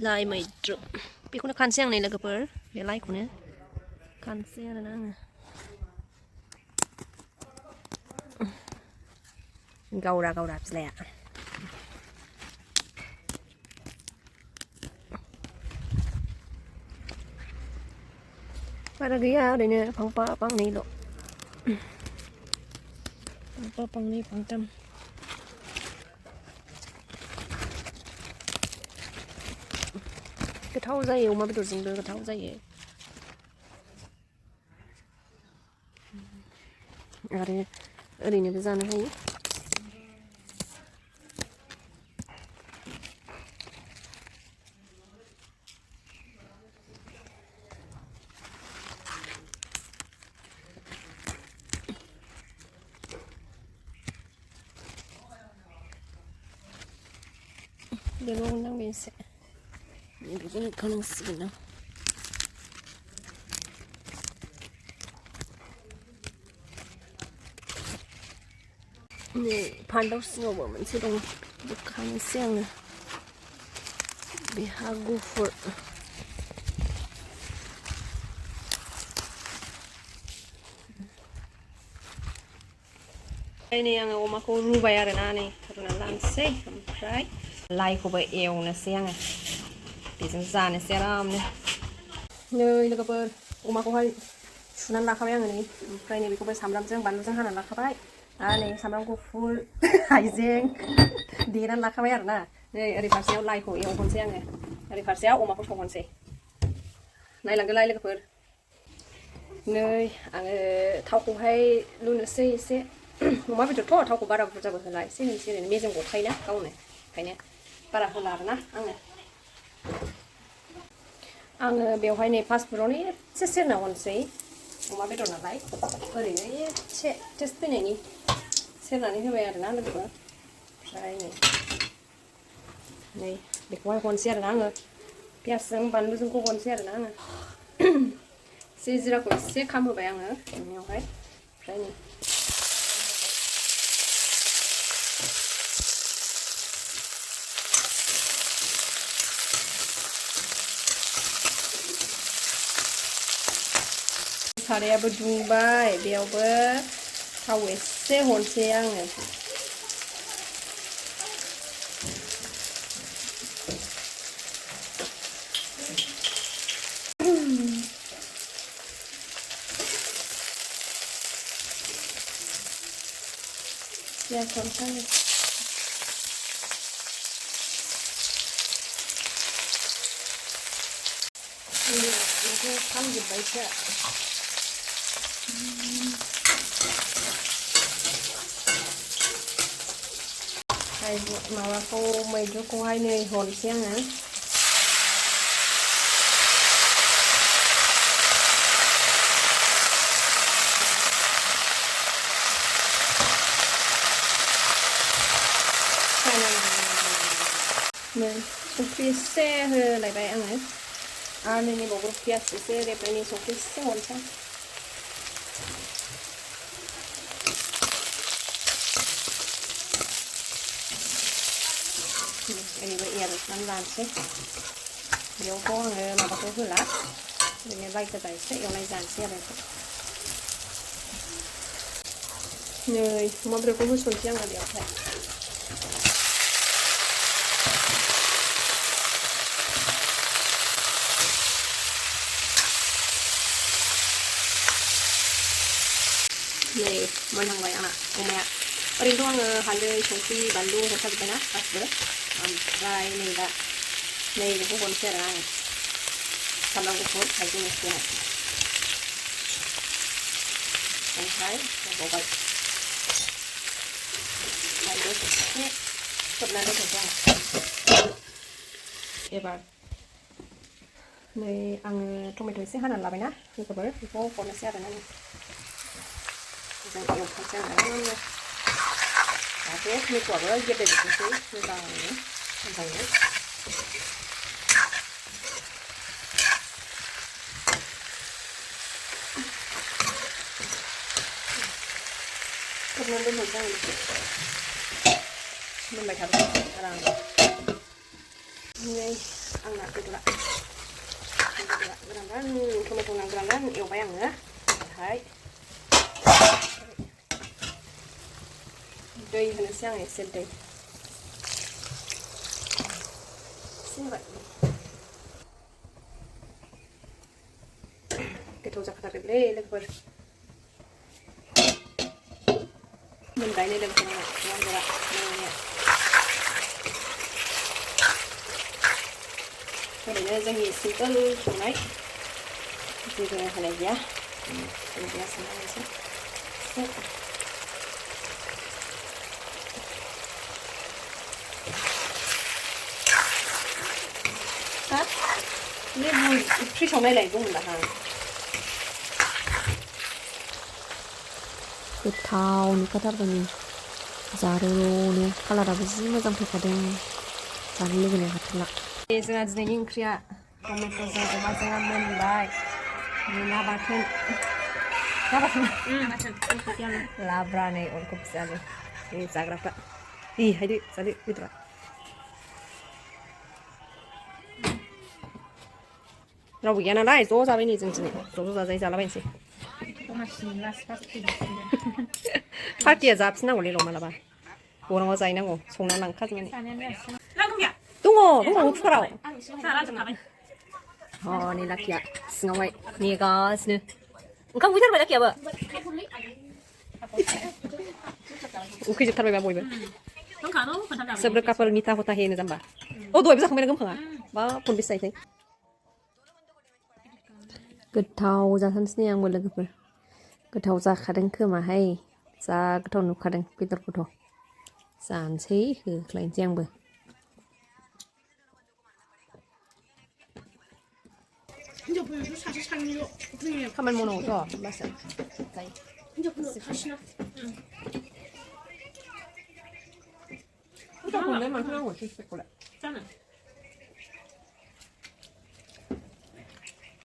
लाइ मैद्रु बेखौनो खानसै आं नै लोगोफोर बे लाइखौनो खानसै आरोना आङो गावरा गावरा बिलाइआ बारा गैया ओरैनो फांफा फांनैल' फांफा फांनै फांथाम गोथाव जायो अमा बेदरजोंबो गोथाव जायो आरो ओरैनोबो जानो हायो बेल' नांगौ एसे बेखौनो खानांसिगोन आं नै फान्थाव सिङावबो मोनसे दं बेखौ खानोसै आङो बेहा गुफुर नै आङो अमाखौ रुबाय आरोना नै रुनानै लानोसै ओमफ्राय लाइखौबो एवनोसै आङो बेजों जानोसै आरामनो नै लोगोफोर अमाखौहाय सुनानै लाखाबाय आङो नै ओमफ्राय नै बेखौबो सामब्रामजों बानलुजों हानानै लाखाबाय आरो नै सामब्राम गुफुर हाइजें देनानै लाखाबाय आरोना नै ओरै फारसेयाव लाइखौ एवहरनोसै आङो ओरै फारसेयाव अमाखौ संहरनोसै नायलांदोलाय लोगोफोर नै आङो थावखौहाय लुनोसै एसे अमा बेदरथ' थावखौ बारा बुरजाबो होला एसे होनोसै ओरैनो मेजेम गखायोना गावनो ओंखायनो बारा होला आरोना आङो बेवहाय नै फासफुरावनो एसे सेरना हरनोसै अमा बेदर नालाय ओरैनो एसे टेस्ट फैनायनि सेरनानै होबाय आरोना लोगोफोर ओमफ्राय नै बेखौहाय हरनोसै आरोना आङो पियासजों बानलुजोंखौ हरनोसै आरोना आङो एसे जिराखौ एसे खामहोबाय आङो एवनायावहाय ओमफ्राय नै सारायाबो दुंबाय बेयावबो थाव एसे हरनोसै आङो पियास हरनोसै आङो बेखौ खामजोब्बायसो माबाखौ मैद्रुखौहाय नै हरनोसै आङो संख्रि एसे होलायबाय आङो आरो नै बावबो पियास एसे रेबनायनि संख्रि एसे हरनोसै ओरैबो एरनानै लानोसै बेयावथ' आङो माबाखौ होला ओरैनो लाइ गोजा एसे एवनाय जानोसै आरो नै अमा बेदरखौ होसनसै आङो बेयावहाय नै मोनहांबाय आंना अमाया ओरैनोथ' आङो हालदै संख्रि बानलु हरखाजोब्बायना गासिबो ओमफ्राय नै दा नै बेखौ हरनोसै आरो आङो सामब्राम गुफुर हाइजें एसे ओमफ्राय होबावबाय बानलु एसे खोबनानै दोनसै आङो एबार नै आङो टमेट' एसे हानानै लाबायना लोगोफोर बेखौ हरनोसै आरोना मोजां एवखानोसै आं आरामनो जाहाथे टमेट'आबो गेब्लेजोबनोसै मोजाङै खोबनानै दोननोसै आं मोनबाय थादों आराम नै angkat gitu lah gerangan kemudian gerangan yêu bayang nữa đấy đây là sang này xem đây xin vậy cái thau giặc thật lên lên vừa mình cái này là cái này ngon rồi ạ cái này là danh nghĩa xí tơ của đấy thì cái này giá cái giá xem này xem hả nên mùi khi trong này lại cũng là hàng 그 다운이 까다로니 자르로니 칼라라비지 매장 됐거든 자르르그네 같을라 제가 진행인 크리아 토마토 자르 마자가 맨바이 나바튼 라브라네 올kopsialu 이 자그라파 이 하이디 자리 이들아เราบุกยันอะไรโซ่ซาไม่นี่จริงๆโซ่ซาใจซาละเป็นสิ파티에 잡스나 올리러 말아봐. 뭐랑 거 자이나고 송나랑 카즈면. 뚱어 어떡하라. 니 라키야. 승어와이 니가 스느. 강 부자로 라키야 봐. 우키 집 타러 봐 보이면. sebelum kapal mita kota hene zamba. Dua bisa kemarin gampang ah. Ba pun bisa itu. Getau jasan sini yang boleh kapal. Getau zakadeng ke mahai. Za getau nukadeng Peter getau. San sih ke lain siang ber. Kaman mono tu, masa. Kita pun dah makan orang sih sekolah.